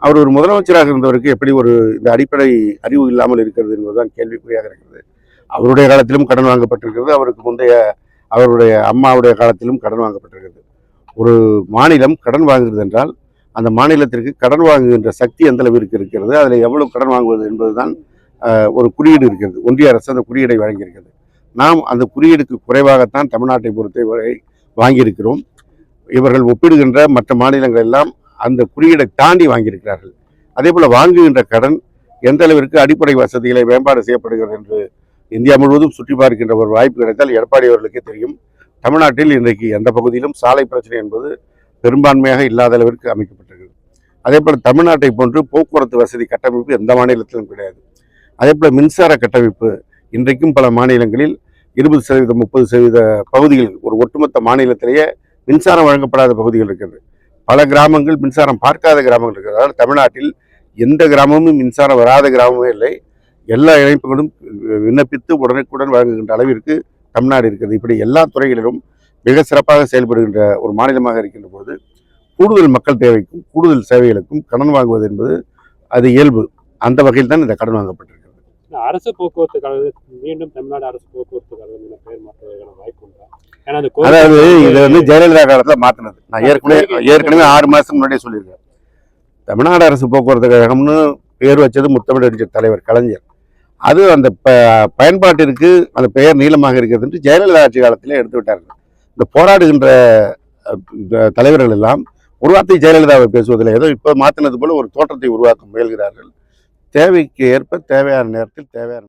அவர் ஒரு முதலமைச்சராக இருந்தவருக்கு எப்படி ஒரு இந்த அடிப்படை அறிவு இல்லாமல் இருக்கிறது என்பதுதான் கேள்விக்குறியாக இருக்கிறது. அவருடைய காலத்திலும் கடன் வாங்கப்பட்டிருக்கிறது, அவருக்கு முந்தைய அவருடைய அம்மாவுடைய காலத்திலும் கடன் வாங்கப்பட்டிருக்கிறது. ஒரு மாநிலம் கடன் வாங்குகிறது என்றால் அந்த மாநிலத்திற்கு கடன் வாங்குகின்ற சக்தி எந்த அளவிற்கு இருக்கிறது, அதில் எவ்வளவு கடன் வாங்குவது என்பதுதான் ஒரு குறியீடு இருக்கிறது. ஒன்றிய அரசு அந்த குறியீடை வழங்கியிருக்கிறது. நாம் அந்த குறியீடுக்கு குறைவாகத்தான் தமிழ்நாட்டை பொறுத்தவரை வாங்கியிருக்கிறோம். இவர்கள் ஒப்பிடுகின்ற மற்ற மாநிலங்கள் எல்லாம் அந்த குறியீடை தாண்டி வாங்கியிருக்கிறார்கள். அதே போல வாங்குகின்ற கடன் எந்த அளவிற்கு அடிப்படை வசதிகளை மேம்பாடு செய்யப்படுகிறது என்று இந்தியா முழுவதும் சுற்றி பார்க்கின்ற ஒரு வாய்ப்பு கிடைத்தால் எடப்பாடி அவர்களுக்கே தெரியும். தமிழ்நாட்டில் இன்றைக்கு எந்த பகுதியிலும் சாலை பிரச்சனை என்பது பெரும்பான்மையாக இல்லாத அளவிற்கு அமைக்கப்பட்டிருக்கிறது. அதே போல தமிழ்நாட்டை போன்று போக்குவரத்து வசதி கட்டமைப்பு எந்த மாநிலத்திலும் கிடையாது. அதே போல மின்சார கட்டமைப்பு இன்றைக்கும் பல மாநிலங்களில் 20% 30% பகுதிகள், ஒரு ஒட்டுமொத்த மாநிலத்திலேயே மின்சாரம் வழங்கப்படாத பகுதிகள் இருக்கிறது. பல கிராமங்கள் மின்சாரம் பார்க்காத கிராமங்கள் இருக்கிறது. அதாவது தமிழ்நாட்டில் எந்த கிராமமும் மின்சாரம் வராத கிராமமே இல்லை. எல்லா இணைப்புகளும் விண்ணப்பித்து உடனுக்குடன் வழங்குகின்ற அளவிற்கு தமிழ்நாடு இருக்கிறது. இப்படி எல்லா துறைகளிலும் மிக சிறப்பாக செயல்படுகின்ற ஒரு மாநிலமாக இருக்கின்ற போது கூடுதல் மக்கள் தேவைக்கும் கூடுதல் சேவைகளுக்கும் கடன் வாங்குவது என்பது அது இயல்பு. அந்த வகையில் தான் இந்த கடன் வாங்கப்பட்டிருக்கிறது. அரசு போக்குவரத்து கழகம் மீண்டும் தமிழ்நாடு அரசு போக்குவரத்து கழகம் என பெயர் மாற்றுவதற்கான வாய்ப்பு உண்டா? அதாவது இதை ஜெயலலிதா காலத்துல மாத்தினது. நான் ஏற்கனவே 6 மாசத்துக்கு முன்னாடியே சொல்லியிருக்கேன். தமிழ்நாடு அரசு போக்குவரத்து கழகம்னு பேர் வச்சது முத்தமிழறிஞர் தலைவர் கலைஞர். அது அந்த பயன்பாட்டிற்கு அந்த பெயர் நீளமாக இருக்கிறது என்று ஜெயலலிதா ஆட்சி காலத்திலே எடுத்து விட்டார்கள். இந்த போராடுகின்ற தலைவர்கள் எல்லாம் ஒரு வார்த்தை ஜெயலலிதாவை பேசுவதில்லை. ஏதோ இப்போ மாத்தினது போல ஒரு தோற்றத்தை உருவாக்க முயல்கிறார்கள். தேவைக்கு ஏற்ப தேவையான நேரத்தில் தேவையான